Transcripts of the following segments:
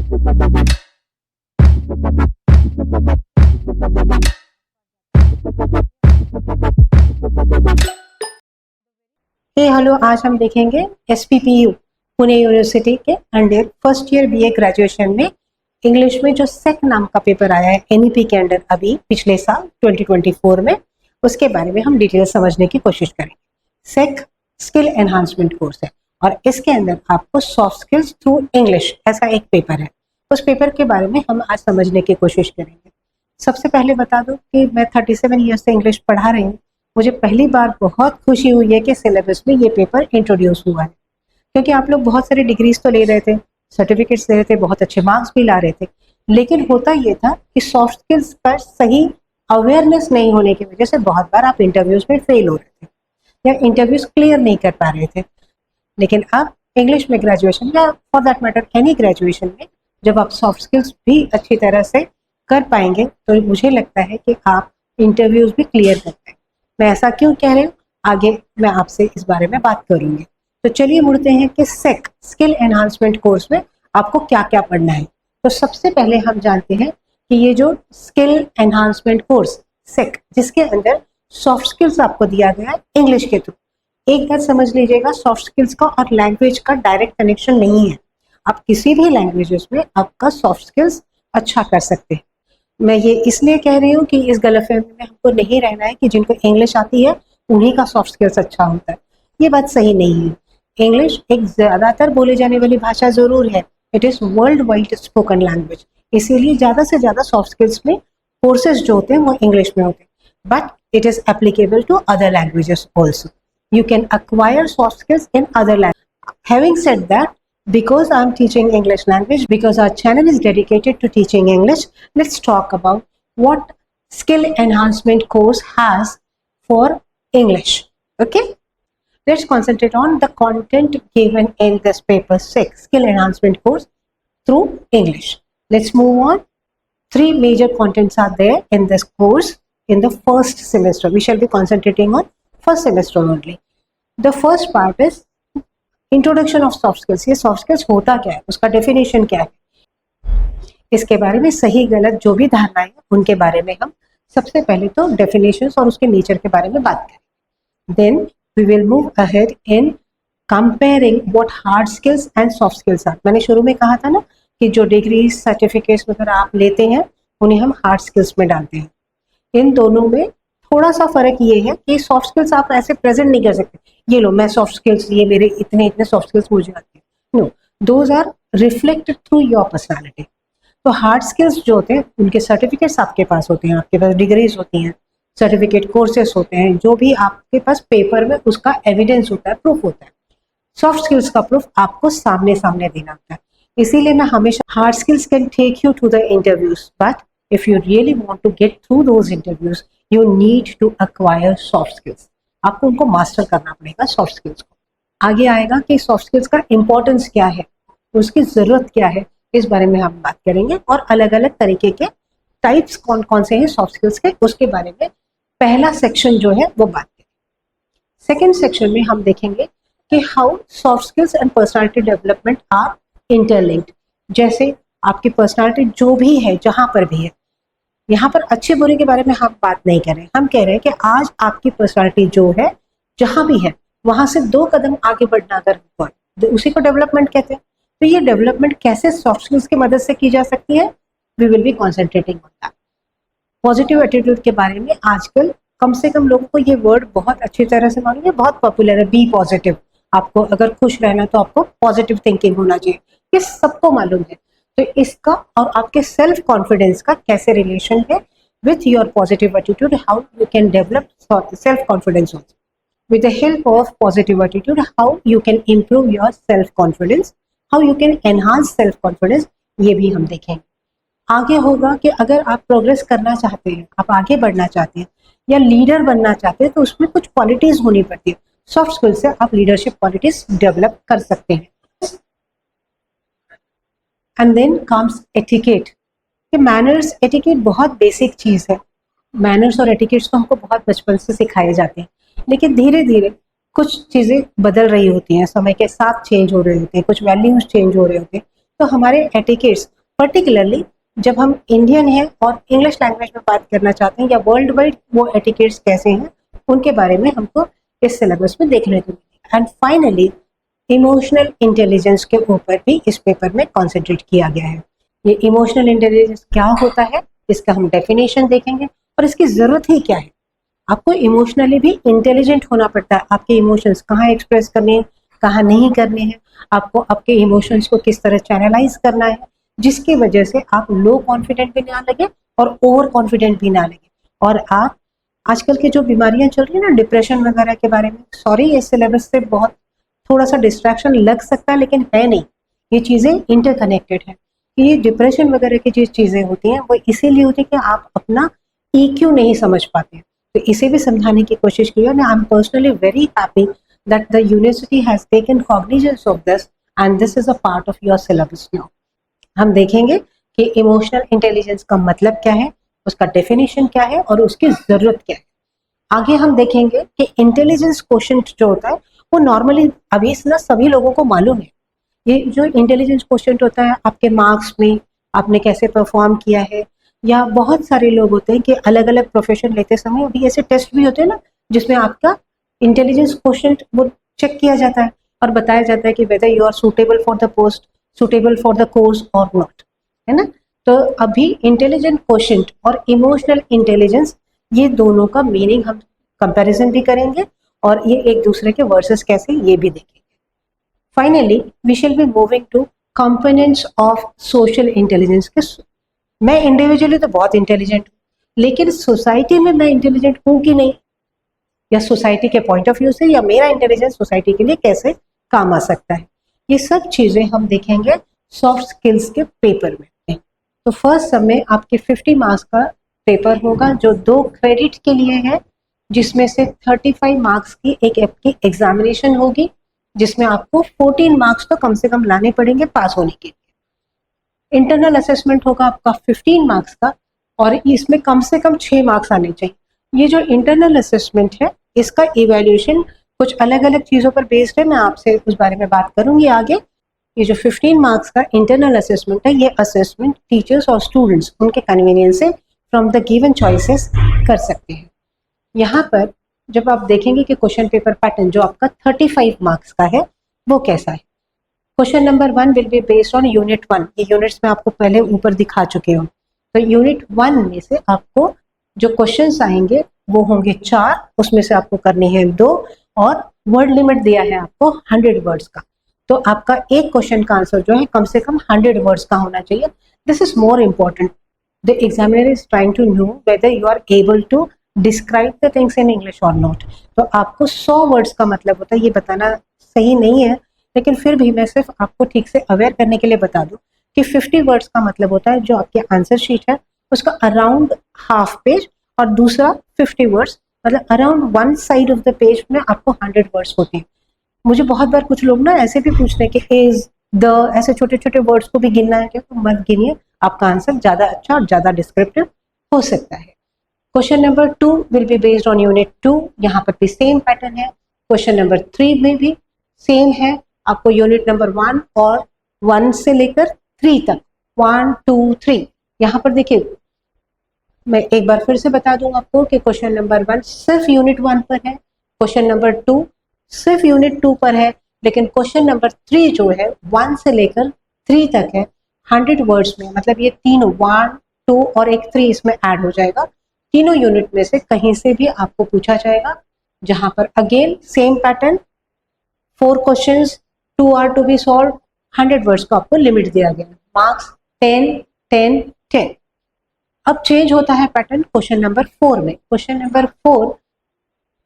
Hello, आज हम देखेंगे SPPU पुणे यूनिवर्सिटी के under first year BA graduation में इंग्लिश में जो सेक नाम का पेपर आया है NEP के अंडर अभी पिछले साल 2024 में, उसके बारे में हम डिटेल समझने की कोशिश करेंगे। सेक स्किल एनहांसमेंट कोर्स है और इसके अंदर आपको सॉफ्ट स्किल्स थ्रू इंग्लिश ऐसा एक पेपर है। उस पेपर के बारे में हम आज समझने की कोशिश करेंगे। सबसे पहले बता दूं कि मैं 37 ईयर से इंग्लिश पढ़ा रही हूँ। मुझे पहली बार बहुत खुशी हुई है कि सिलेबस में ये पेपर इंट्रोड्यूस हुआ है, क्योंकि आप लोग बहुत सारे डिग्रीज तो ले रहे थे, सर्टिफिकेट्स ले रहे थे, बहुत अच्छे मार्क्स भी ला रहे थे, लेकिन होता ये था कि सॉफ्ट स्किल्स पर सही अवेयरनेस नहीं होने की वजह से बहुत बार आप इंटरव्यूज में फेल हो रहे थे या इंटरव्यूज क्लियर नहीं कर पा रहे थे। लेकिन अब इंग्लिश में ग्रेजुएशन या for that matter any graduation में जब आप सॉफ्ट स्किल्स भी अच्छी तरह से कर पाएंगे तो मुझे लगता है कि आप इंटरव्यूज भी क्लियर कर पाएंगे। मैं ऐसा क्यों कह रही हूँ, आगे मैं आपसे इस बारे में बात करूंगी। तो चलिए मुड़ते हैं कि सेक स्किल एनहांसमेंट कोर्स में आपको क्या क्या पढ़ना है। तो सबसे पहले हम जानते हैं कि ये जो स्किल एनहांसमेंट कोर्स सेक, जिसके अंदर सॉफ्ट स्किल्स आपको दिया गया है इंग्लिश के थ्रू। एक बात समझ लीजिएगा, सॉफ्ट स्किल्स का और लैंग्वेज का डायरेक्ट कनेक्शन नहीं है। आप किसी भी लैंग्वेजेस में आपका सॉफ्ट स्किल्स अच्छा कर सकते हैं। मैं ये इसलिए कह रही हूँ कि इस गलतफहमी में हमको नहीं रहना है कि जिनको इंग्लिश आती है उन्हीं का सॉफ्ट स्किल्स अच्छा होता है। ये बात सही नहीं है। इंग्लिश एक ज्यादातर बोले जाने वाली भाषा जरूर है, it is world wide spoken language, इसीलिए ज्यादा से ज्यादा सॉफ्ट स्किल्स में कोर्सेज जो होते हैं वो इंग्लिश में होते हैं, but it is applicable to other languages also. You can acquire soft skills in other languages. Having said that, because I'm teaching English language, because our channel is dedicated to teaching English, let's talk about what skill enhancement course has for English. Okay? Let's concentrate on the content given in this paper 6, skill enhancement course through English. Let's move on. 3 major contents are there in this course in the first semester. We shall be concentrating on first semester only. The first part is introduction of soft skills. ये soft skills होता क्या है, उसका definition क्या है, इसके बारे में सही गलत जो भी धारणाएं हैं उनके बारे में हम सबसे पहले तो डेफिनेशंस और उसके नेचर के बारे में बात करें। Then we will move ahead in comparing what hard skills and soft skills are. मैंने शुरू में कहा था ना कि जो डिग्री सर्टिफिकेट्स वगैरह आप लेते हैं उन्हें हम हार्ड स्किल्स में डालते हैं। इन दोनों में थोड़ा सा फर्क ये है कि सॉफ्ट स्किल्स आप ऐसे प्रेजेंट नहीं कर सकते, ये लो मैं सॉफ्ट स्किल्स, ये मेरे इतने इतने सॉफ्ट स्किल्स मुझे आते हैं। No, those are reflected through your personality. तो हार्ड स्किल्स जो होते हैं उनके सर्टिफिकेट्स आपके पास होते हैं, आपके पास डिग्रीज होती हैं, सर्टिफिकेट कोर्सेस होते हैं, जो भी आपके पास पेपर में उसका एविडेंस होता है, प्रूफ होता है। सॉफ्ट स्किल्स का प्रूफ आपको सामने सामने देना होता है। इसीलिए मैं हमेशा hard skills can take you to the interviews, but if you really want to get through those interviews, you need to acquire soft skills. आपको उनको मास्टर करना पड़ेगा सॉफ्ट स्किल्स को। आगे आएगा कि सॉफ्ट स्किल्स का इंपॉर्टेंस क्या है, उसकी जरूरत क्या है, इस बारे में हम बात करेंगे और अलग अलग तरीके के टाइप्स कौन कौन से हैं सॉफ्ट स्किल्स के, उसके बारे में पहला सेक्शन जो है वो बात करेंगे। सेकेंड सेक्शन में हम देखेंगे कि how soft skills and personality development are interlinked. जैसे आपकी पर्सनालिटी जो भी है, जहां पर भी है, यहाँ पर अच्छे बुरे के बारे में हम बात नहीं कर रहे हैं, हम कह रहे हैं कि आज आपकी पर्सनालिटी जो है जहां भी है वहां से 2 कदम आगे बढ़ना अगर हुआ तो उसी को डेवलपमेंट कहते हैं। तो ये डेवलपमेंट कैसे सॉफ्ट स्किल्स की मदद से की जा सकती है, we will be concentrating on that. Positive attitude के बारे में आजकल कम से कम लोगों को ये वर्ड बहुत अच्छी तरह से मालूम है, बहुत पॉपुलर है, बी पॉजिटिव। आपको अगर खुश रहना तो आपको पॉजिटिव थिंकिंग होना चाहिए, ये सबको मालूम है। तो इसका और आपके सेल्फ कॉन्फिडेंस का कैसे रिलेशन है with your positive attitude, how you can develop self confidence also with the help of positive attitude, how you can improve your self confidence, how you can enhance self confidence, ये भी हम देखेंगे। आगे होगा कि अगर आप प्रोग्रेस करना चाहते हैं, आप आगे बढ़ना चाहते हैं या लीडर बनना चाहते हैं तो उसमें कुछ क्वालिटीज होनी पड़ती है। सॉफ्ट स्किल से आप लीडरशिप क्वालिटीज डेवलप कर सकते हैं। And then comes etiquette. Manners, etiquette बहुत बेसिक चीज है। मैनर्स और एटिकेट्स तो हमको बहुत बचपन से सिखाए जाते हैं, लेकिन धीरे धीरे कुछ चीजें बदल रही होती हैं, समय के साथ चेंज हो रहे होते हैं, कुछ वैल्यूज चेंज हो रहे होते हैं, तो हमारे एटिकेट्स पर्टिकुलरली जब हम इंडियन हैं और इंग्लिश लैंग्वेज में बात करना चाहते हैं या वर्ल्ड वाइड वो एटिकेट्स कैसे हैं उनके बारे में हमको इस सिलेबस में देखने को मिलेगा। एंड फाइनली इमोशनल इंटेलिजेंस के ऊपर भी इस पेपर में कॉन्सेंट्रेट किया गया है। ये इमोशनल इंटेलिजेंस क्या होता है, इसका हम डेफिनेशन देखेंगे और इसकी जरूरत ही क्या है। आपको इमोशनली भी इंटेलिजेंट होना पड़ता है, आपके इमोशंस कहाँ एक्सप्रेस करने हैं, कहाँ नहीं करने हैं, आपको आपके इमोशंस को किस तरह चैनलाइज करना है, जिसकी वजह से आप लो कॉन्फिडेंट भी ना लगे और ओवर कॉन्फिडेंट भी ना लगे। और आप आजकल की जो बीमारियां चल रही है ना, डिप्रेशन वगैरह के बारे में, सॉरी इस सिलेबस से बहुत थोड़ा सा डिस्ट्रैक्शन लग सकता है लेकिन है नहीं, ये चीजें इंटरकनेक्टेड है। ये डिप्रेशन वगैरह की जो चीजें होती हैं वो इसीलिए होती है कि आप अपना EQ नहीं समझ पाते हैं, तो इसे भी समझाने की कोशिश की है। I am personally very happy that the university has taken cognizance of this and this is a part of your syllabus now. हम देखेंगे कि इमोशनल इंटेलिजेंस का मतलब क्या है, उसका डेफिनेशन क्या है और उसकी जरूरत क्या है। आगे हम देखेंगे कि इंटेलिजेंस क्वोशिएंट जो होता है वो नॉर्मली अभी ना सभी लोगों को मालूम है। ये जो इंटेलिजेंस क्वोशिएंट होता है आपके मार्क्स में आपने कैसे परफॉर्म किया है, या बहुत सारे लोग होते हैं कि अलग अलग प्रोफेशन लेते समय अभी ऐसे टेस्ट भी होते हैं ना जिसमें आपका इंटेलिजेंस क्वोशिएंट वो चेक किया जाता है और बताया जाता है कि whether you are suitable for the post, suitable for the course और नॉट, है ना। तो अभी इंटेलिजेंट क्वोशिएंट और इमोशनल इंटेलिजेंस ये दोनों का मीनिंग हम कंपैरिजन भी करेंगे और ये एक दूसरे के वर्सेस कैसे ये भी देखेंगे। Finally we shall be moving to components of social intelligence के। मैं इंडिविजुअली तो बहुत इंटेलिजेंट हूँ लेकिन सोसाइटी में मैं इंटेलिजेंट हूँ कि नहीं, या सोसाइटी के पॉइंट ऑफ व्यू से या मेरा इंटेलिजेंस सोसाइटी के लिए कैसे काम आ सकता है, ये सब चीजें हम देखेंगे सॉफ्ट स्किल्स के पेपर में। तो फर्स्ट सब में आपके 50 मार्क्स का पेपर होगा जो 2 क्रेडिट के लिए है, जिसमें से 35 मार्क्स की एक आपकी एग्जामिनेशन होगी जिसमें आपको 14 मार्क्स तो कम से कम लाने पड़ेंगे पास होने के लिए। इंटरनल असेसमेंट होगा आपका 15 मार्क्स का और इसमें कम से कम 6 मार्क्स आने चाहिए। ये जो इंटरनल असेसमेंट है इसका इवैल्यूएशन कुछ अलग अलग चीज़ों पर बेस्ड है, मैं आपसे उस बारे में बात करूंगी आगे। ये जो 15 मार्क्स का इंटरनल असेसमेंट है ये असेसमेंट टीचर्स और स्टूडेंट्स उनके कन्वीनियंस से फ्रॉम द गिवन चॉइसेस कर सकते हैं। यहाँ पर जब आप देखेंगे कि क्वेश्चन पेपर पैटर्न जो आपका 35 मार्क्स का है वो कैसा है। Question number 1 will be based on unit 1। ये यूनिट्स में आपको पहले ऊपर दिखा चुके हूँ। तो यूनिट 1 में से आपको जो क्वेश्चंस आएंगे वो होंगे 4, उसमें से आपको करनी है 2 और वर्ड लिमिट दिया है आपको 100 वर्ड्स का। तो आपका एक क्वेश्चन का आंसर जो है कम से कम 100 वर्ड्स का होना चाहिए। This is more important. The examiner is trying to know whether you are able to describe the things in English और नॉट। तो आपको 100 वर्ड्स का मतलब होता है, ये बताना सही नहीं है लेकिन फिर भी मैं सिर्फ आपको ठीक से अवेयर करने के लिए बता दूं कि 50 वर्ड्स का मतलब होता है जो आपके आंसर शीट है उसका अराउंड हाफ पेज और दूसरा 50 वर्ड्स मतलब around 1 side of the page में आपको 100 वर्ड्स होते हैं। मुझे बहुत बार कुछ लोग ना ऐसे भी पूछते हैं कि इज द ऐसे छोटे छोटे वर्ड्स को भी गिनना है क्या, तो मत गिनिए, आपका आंसर ज्यादा अच्छा और ज्यादा डिस्क्रिप्टिव हो सकता है। Question number 2 will be based on unit 2। यहाँ पर भी सेम पैटर्न है। क्वेश्चन नंबर 3 में भी सेम है। आपको यूनिट नंबर 1 और 1 से लेकर 3 तक 1 2 3 यहाँ पर देखिए मैं एक बार फिर से बता दूं आपको कि क्वेश्चन नंबर 1 सिर्फ यूनिट 1 पर है, क्वेश्चन नंबर 2 सिर्फ यूनिट 2 पर है, लेकिन क्वेश्चन नंबर 3 जो है 1 से लेकर 3 तक है 100 वर्ड्स में। मतलब ये तीनों 1 2 और एक 3 इसमें ऐड हो जाएगा। तीनों यूनिट में से कहीं से भी आपको पूछा जाएगा, जहां पर again same pattern 4 questions 2 are to be solve, 100 words का आपको लिमिट दिया गया। मार्क्स 10 10 10। अब चेंज होता है पैटर्न क्वेश्चन नंबर 4 में। क्वेश्चन नंबर 4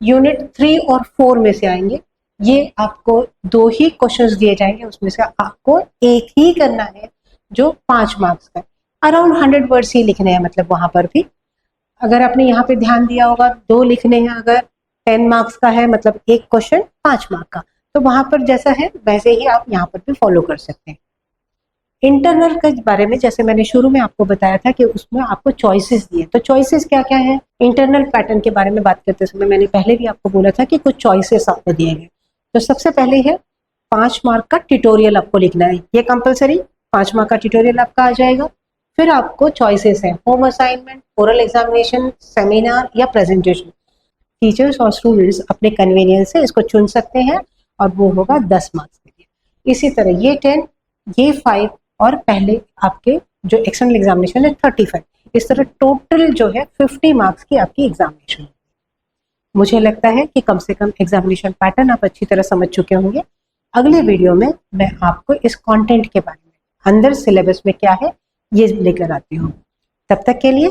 यूनिट 3 और 4 में से आएंगे। ये आपको 2 ही क्वेश्चंस दिए जाएंगे, उसमें से आपको एक ही करना है जो 5 मार्क्स का, अराउंड 100 वर्ड्स ही लिखने हैं। मतलब वहां पर भी अगर आपने यहाँ पे ध्यान दिया होगा 2 लिखने हैं, अगर 10 मार्क्स का है मतलब एक क्वेश्चन 5 मार्क का, तो वहां पर जैसा है वैसे ही आप यहाँ पर भी फॉलो कर सकते हैं। इंटरनल के बारे में जैसे मैंने शुरू में आपको बताया था कि उसमें आपको चॉइसेस दिए, तो चॉइसेस क्या क्या है। इंटरनल पैटर्न के बारे में बात करते समय मैंने पहले भी आपको बोला था कि कुछ चॉइसेस आपको दिए गए। तो सबसे पहले है 5 मार्क का ट्यूटोरियल आपको लिखना है, ये कंपलसरी 5 मार्क का ट्यूटोरियल आपका आ जाएगा। फिर आपको चॉइसेस है, home assignment, oral examination, seminar या प्रेजेंटेशन। टीचर्स और स्टूडेंट्स अपने कन्वीनियंस से इसको चुन सकते हैं और वो होगा 10 मार्क्स के लिए। इसी तरह ये 10, ये 5 और पहले आपके जो एक्सटर्नल एग्जामिनेशन है 35। इस तरह टोटल जो है 50 मार्क्स की आपकी एग्जामिनेशन। मुझे लगता है कि कम से कम एग्जामिनेशन पैटर्न आप अच्छी तरह समझ चुके होंगे। अगले वीडियो में मैं आपको इस कंटेंट के बारे में, अंदर सिलेबस में क्या है, ये लेकर आती हूँ। तब तक के लिए